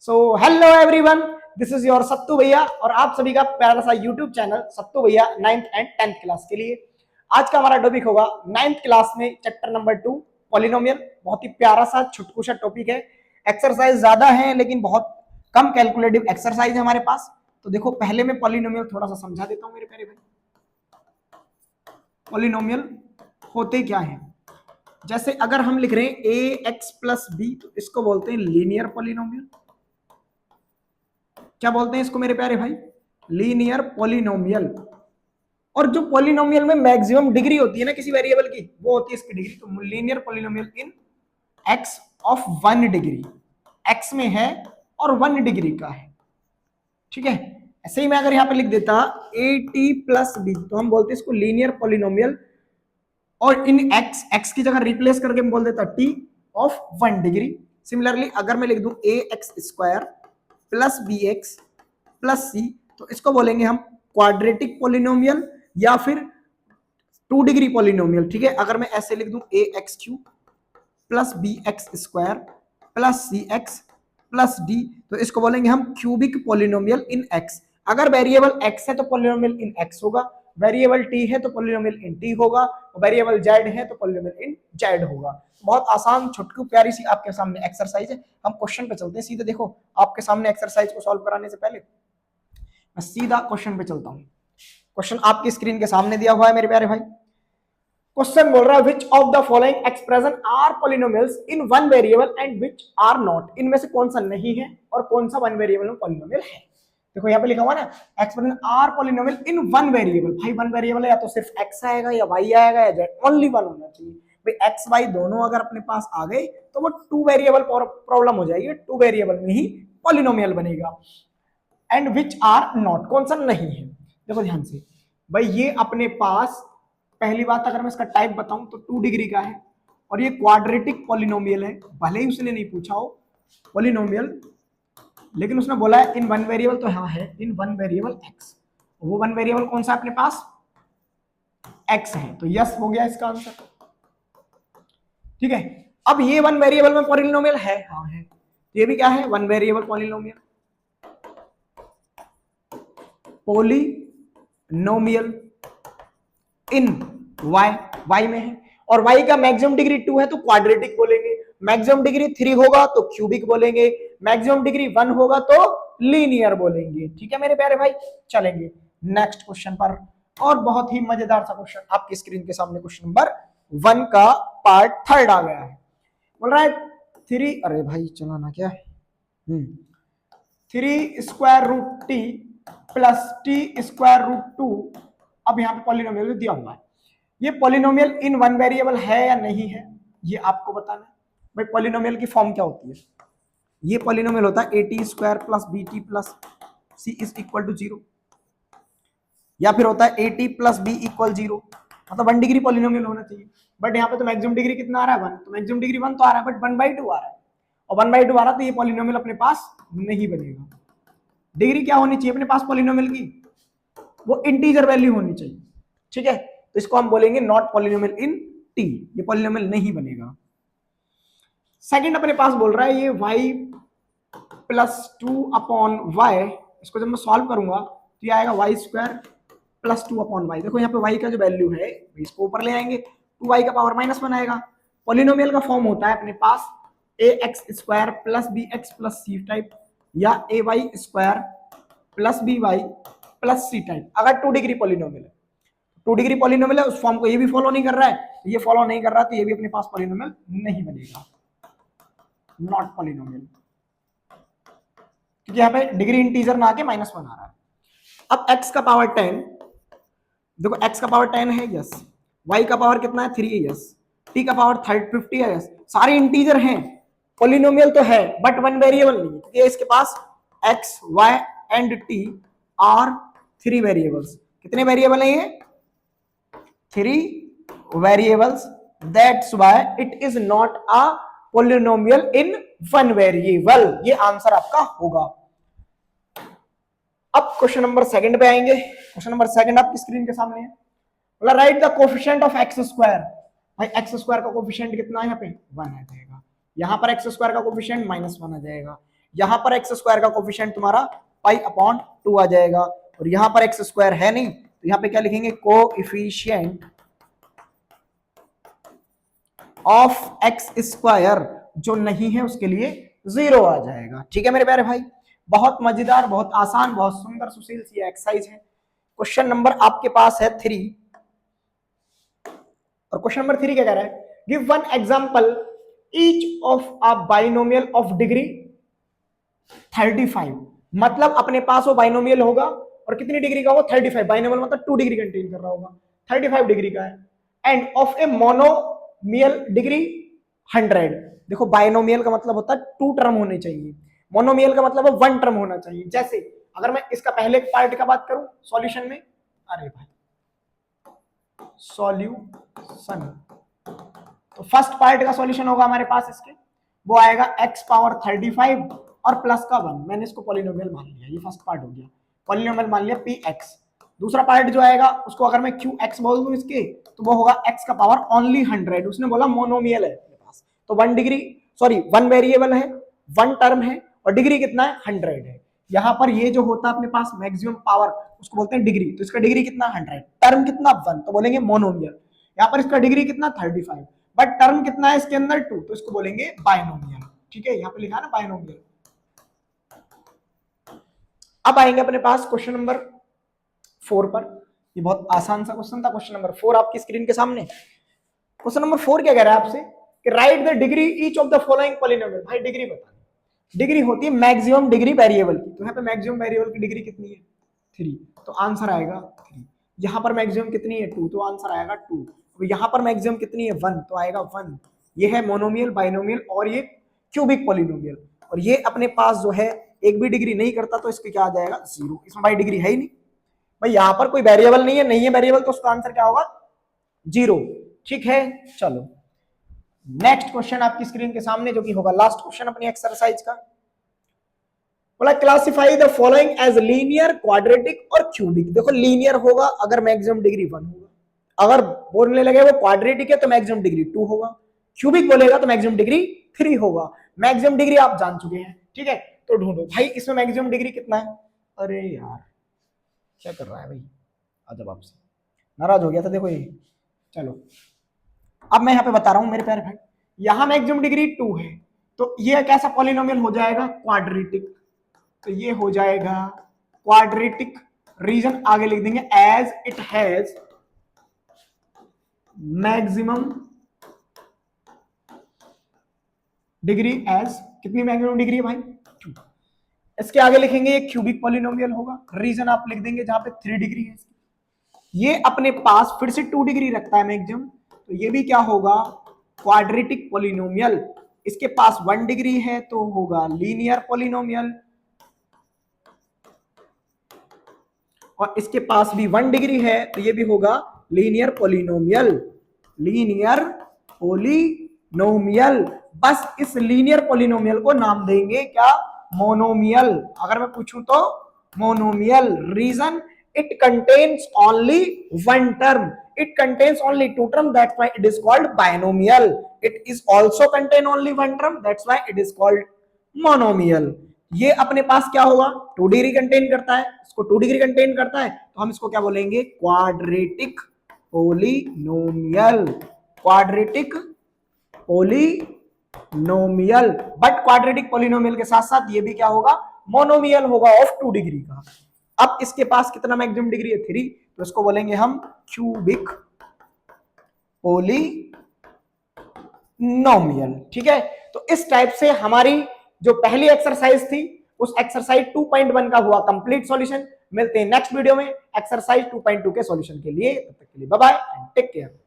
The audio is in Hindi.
So hello everyone, this is your Sattu भैया और आप सभी का प्यारा सा यूट्यूब चैनल सत्तू भैया 9th एंड 10th क्लास के लिए। आज का हमारा टॉपिक होगा 9th क्लास में चैप्टर नंबर 2 पॉलिनोमियल। बहुत ही प्यारा सा छुटकू सा टॉपिक है। एक्सरसाइज ज्यादा है लेकिन बहुत कम कैलकुलेटिव एक्सरसाइज है हमारे पास। तो देखो, पहले मैं पॉलिनोमियल थोड़ा सा समझा देता हूं मेरे प्यारे भाई। पॉलिनोमियल होते क्या है? जैसे अगर हम लिख रहे हैं ए एक्स प्लस बी, तो इसको बोलते हैं लीनियर पॉलिनोमियल। क्या बोलते हैं इसको मेरे प्यारे भाई? Linear polynomial. और जो पॉलिनोमियल में मैक्सिमम डिग्री होती है ना किसी वेरिएबल की, वो होती है इसकी डिग्री। तो linear polynomial in x of 1 degree, x में है और 1 डिग्री का है। ठीक है, ऐसे ही मैं अगर यहां पे लिख देता ए टी प्लस बी, तो हम बोलते हैं इसको लीनियर पॉलिनोमियल। और इन एक्स, एक्स की जगह रिप्लेस करके हम बोल देता टी ऑफ 1 डिग्री। सिमिलरली अगर मैं लिख दूं A X square plus B X plus C, तो इसको बोलेंगे हम क्वाड्रेटिक पॉलिनोमियल या फिर 2 डिग्री पॉलिनोमियल। ठीक है, अगर मैं ऐसे लिख दूं A X cube plus B X square plus C X plus D, तो इसको बोलेंगे हम क्यूबिक पॉलिनोमियल इन एक्स। अगर वेरिएबल एक्स है तो पॉलिनोमियल इन एक्स होगा, वेरिएबल टी है तो पॉलिनोमियल इन टी होगा, और वेरिएबल जेड है तो पॉलिनोमियल इन जेड होगा। बहुत आसान छुटकू प्यारी सी आपके सामने एक्सरसाइज है। हम क्वेश्चन पे चलते हैं सीधे। देखो, आपके सामने एक्सरसाइज को सॉल्व कराने से पहले मैं सीधा क्वेश्चन पे चलता हूं। क्वेश्चन आपकी स्क्रीन के सामने दिया हुआ है मेरे प्यारे भाई। क्वेश्चन बोल रहा है which of the following expression are polynomials in one variable and which are not. इनमें से कौन सा नहीं है और कौन सा वन वेरिएबल में पॉलिनोमियल है। देखो यहाँ पे लिखा हुआ ना, expression are polynomial in one variable. भाई वन वेरिएबल है, या तो सिर्फ एक्स आएगा या वाई आएगा या जेड, ओनली वन होना चाहिए। भाई एक्स वाई दोनों अगर अपने पास आ गए तो वो 2 वेरिएबल प्रॉब्लम हो जाएगी, 2 वेरिएबल में ही पॉलिनोमियल बनेगा। एंड विच आर नॉट, कौन सा नहीं है। देखो ध्यान से भाई, ये अपने पास पहली बात अगर मैं इसका टाइप बताऊं तो 2 डिग्री का है और ये क्वाड्रेटिक पॉलिनोमियल है। भले ही उसने नहीं पूछा हो पॉलिनोमियल, लेकिन उसने बोला है इन वन वेरिएबल, तो हाँ है इन वन वेरिएबल एक्स। वो वन वेरिएबल कौन सा अपने पास? एक्स है, तो यस हो गया इसका आंसर। ठीक है, अब ये वन वेरिएबल में पॉलिनोमियल है, हाँ है। ये भी क्या है? One variable polynomial. Polynomial in y, y में है और वाई का मैक्सिमम डिग्री 2 है तो क्वाड्रेटिक बोलेंगे, मैक्सिमम डिग्री 3 होगा तो क्यूबिक बोलेंगे, मैक्सिमम डिग्री 1 होगा तो लीनियर बोलेंगे। ठीक है मेरे प्यारे भाई, चलेंगे नेक्स्ट क्वेश्चन पर। और बहुत ही मजेदार सा क्वेश्चन आपकी स्क्रीन के सामने, क्वेश्चन नंबर 1 का पार्ट 3 आ गया है। बोल रहा है 3, अरे भाई चलाना क्या, 3 square root t plus t square root 2। अब यहाँ पे पॉलिनोमियल दिया हुआ है, ये पॉलिनोमियल इन वन वेरिएबल है या नहीं है, ये आपको बताना है। भाई पॉलिनोमियल की फॉर्म क्या होती है? ये पॉलिनोमियल होता है a t square plus b t plus c is equal to 0, या फिर होता है a t plus b equal 0, मतलब 1 डिग्री पॉलिनोमियल होना चाहिए। बट यहाँ पे तो मैक्सिमम डिग्री कितना आ रहा है? 1, तो मैक्सिमम डिग्री 1 तो आ रहा है, बट 1/2 आ रहा है, और 1/2 आ रहा है तो ये पॉलिनोमियल अपने पास नहीं बनेगा। डिग्री क्या होनी चाहिए अपने पास पॉलिनोमियल की? वो इंटीजर वैल्यू होनी चाहिए। ठीक है, तो इसको हम बोलेंगे नॉट पॉलिनोमियल इन टी, ये पॉलिनोमियल नहीं बनेगा। सेकंड अपने पास बोल रहा है ये y प्लस 2/y, इसको जब मैं सॉल्व करूंगा तो ये आएगा y स्क्वायर प्लस 2/y। देखो यहाँ पे y का जो वैल्यू है इसको ऊपर ले आएंगे, 2y का पावर -1 आएगा। पॉलिनोमियल का फॉर्म होता है अपने पास ax square plus bx plus c type, या ay square plus by plus c type. अगर 2 डिग्री पॉलिनोमियल है, 2 डिग्री पॉलिनोमियल है, उस फॉर्म को ये भी फॉलो नहीं कर रहा है, ये फॉलो नहीं कर रहा, तो ये भी अपने पास पॉलिनोमियल नहीं बनेगा, नॉट पॉलिनोमियल, क्योंकि यहाँ पे डिग्री इंटीजर ना आके -1 आ रहा है। अब x का पावर 10, देखो x का पावर 10 है, यस। y का पावर कितना है? 3 है, यस। t का पावर 50 है, यस। सारे इंटीजर हैं, पॉलिनोमियल तो है बट वन वेरिएबल नहीं, क्योंकि इसके पास x, y and t are 3 variables. कितने वेरिएबल है ये? 3 variables. That's why it is not a polynomial in one variable. ये आंसर आपका होगा। अब क्वेश्चन नंबर 2 पे आएंगे। क्वेश्चन नंबर 2 आपकी स्क्रीन के सामने है। बोला right the coefficient of x square. भाई एक्स स्क्वायर का कोफिशिएंट कितना है? यहाँ पे 1 आ जाएगा, यहाँ पर एक्स स्क्वायर का कोफिशिएंट -1 आ जाएगा। यहां पर एक्स स्क्वायर का कोफिशिएंट तुम्हारा पाई अपॉन 2 आ जाएगा, और यहां पर एक्स स्क्वायर है नहीं तो यहां पे क्या लिखेंगे, कोएफिशिएंट ऑफ एक्स स्क्वायर जो नहीं है उसके लिए 0 आ जाएगा। ठीक है मेरे प्यारे भाई, बहुत मजेदार, बहुत आसान, बहुत सुंदर सुशील सी एक्सरसाइज है। क्वेश्चन नंबर आपके पास है 3, और क्वेश्चन नंबर 3 क्या कह रहा है, give one example each of a binomial of degree 35। मतलब अपने पास वो बाइनोमियल होगा और कितनी डिग्री का, वो 35, बाइनोमियल मतलब 2 डिग्री कंटेन कर रहा होगा, 35 डिग्री का है, end of a monomial degree 100। देखो बाइनोमियल का मतलब होता है 2 टर्म होने चाहिए, मोनोमियल का मतलब है 1 टर्म होना चाहिए। जैसे अगर मैं इसका पहले पार्ट का बात करूं सॉल्यूशन में, अरे भाई सॉल्यूशन, तो फर्स्ट पार्ट का सॉल्यूशन होगा हमारे पास इसके, वो आएगा x पावर 35 और प्लस का 1। मैंने इसको पॉलिनोमियल मान लिया, ये फर्स्ट पार्ट हो गया, पॉलिनोमियल मान लिया px। दूसरा पार्ट जो आएगा उसको अगर मैं qx बोल दूं इसके, तो वो होगा x का पावर ओनली 100। उसने बोला मोनोमियल है अपने पास, तो 1 डिग्री, सॉरी 1 वेरिएबल है, 1 टर्म है, और डिग्री कितना है, 100 है। यहाँ पर ये जो होता है अपने पास मैक्सिमम पावर, उसको बोलते हैं डिग्री, तो इसका डिग्री कितना 100, टर्म कितना 1, तो बोलेंगे मोनोमियल। यहाँ पर इसका डिग्री कितना 35, बट टर्म कितना है इसके अंदर 2, तो इसको बोलेंगे बाइनोमियल। ठीक है, यहाँ पे लिखा है ना बाइनोमियल। अब आएंगे अपने पास क्वेश्चन नंबर 4 पर। ये बहुत आसान सा क्वेश्चन था, क्वेश्चन नंबर 4 आपकी स्क्रीन के सामने। क्वेश्चन नंबर 4 क्या कह रहा है आपसे कि right the degree each of the following polynomial. भाई डिग्री बतानी, डिग्री होती है मैक्सिमम डिग्री वेरिएबल की, तो यहाँ पे मैक्सिमम वेरिएबल की डिग्री कितनी है 3, तो आंसर आएगा 3। यहाँ पर मैक्सिमम कितनी है 2, तो आंसर आएगा 2। तो यहाँ पर मैक्सिमम कितनी है 1, तो आएगा 1। ये है मोनोमियल, बाइनोमियल और ये क्यूबिक पॉलिनोमियल। और ये अपने पास जो है एक भी डिग्री नहीं करता, तो इसके क्या आ जाएगा 0, इसमें भाई डिग्री है ही नहीं। भाई यहाँ पर कोई वेरिएबल नहीं है वेरिएबल, तो उसका आंसर क्या होगा 0। ठीक है, चलो नेक्स्ट क्वेश्चन आपकी स्क्रीन के सामने, जो कि होगा लास्ट क्वेश्चन अपनी एक्सरसाइज का। बोला classify the following as linear, quadratic और क्यूबिक। देखो लीनियर होगा अगर मैक्सिमम डिग्री 1 होगा, अगर बोलने लगे वो क्वाड्रेटिक है तो मैक्सिमम डिग्री 2 होगा, क्यूबिक बोलेगा तो मैक्सिमम डिग्री 3 होगा। मैक्सिमम डिग्री आप जान चुके हैं, ठीक है, तो ढूंढो भाई इसमें मैक्सिमम डिग्री कितना है। अरे यार क्या कर रहा है भाई, जब आपसे नाराज हो गया था देखो ये। चलो अब मैं यहाँ पे बता रहा हूं मेरे प्यारे भाई, यहां मैक्सिमम डिग्री 2 है, तो ये कैसा पॉलिनोमियल हो जाएगा, क्वाड्रेटिक, तो ये हो जाएगा क्वाड्रेटिक। रीजन आगे लिख देंगे as it has maximum degree as, कितनी मैक्सिमम डिग्री है भाई 2। इसके आगे लिखेंगे ये क्यूबिक पॉलिनोमियल होगा, रीजन आप लिख देंगे जहां पे 3 डिग्री है। ये अपने पास फिर से 2 डिग्री रखता है मैक्सिमम, तो ये भी क्या होगा क्वाड्रेटिक पॉलिनोमियल। इसके पास 1 डिग्री है तो होगा लीनियर पॉलिनोमियल, और इसके पास भी 1 डिग्री है तो ये भी होगा लीनियर पॉलिनोमियल। लीनियर पॉलिनोमियल, बस इस लीनियर पॉलिनोमियल को नाम देंगे क्या, मोनोमियल। अगर मैं पूछूं तो monomial. Reason it contains only 1 term, it contains only 2 term, that's why it is called binomial. It is also contain only 1 term, that's why it is called monomial. ये अपने पास क्या होगा 2 डिग्री कंटेन करता है, इसको 2 डिग्री कंटेन करता है, तो हम इसको क्या बोलेंगे quadratic polynomial. Quadratic polynomial, but quadratic polynomial के साथ साथ ये भी क्या होगा मोनोमियल होगा ऑफ 2 डिग्री का। अब इसके पास कितना मैक्सिमम डिग्री है 3, तो इसको बोलेंगे हम क्यूबिक पॉलिनोमियल। ठीक है, तो इस टाइप से हमारी जो पहली एक्सरसाइज थी उस एक्सरसाइज 2.1 का हुआ कंप्लीट सॉल्यूशन। मिलते हैं नेक्स्ट वीडियो में एक्सरसाइज 2.2 के सॉल्यूशन के लिए, तब तक के लिए bye bye and take care.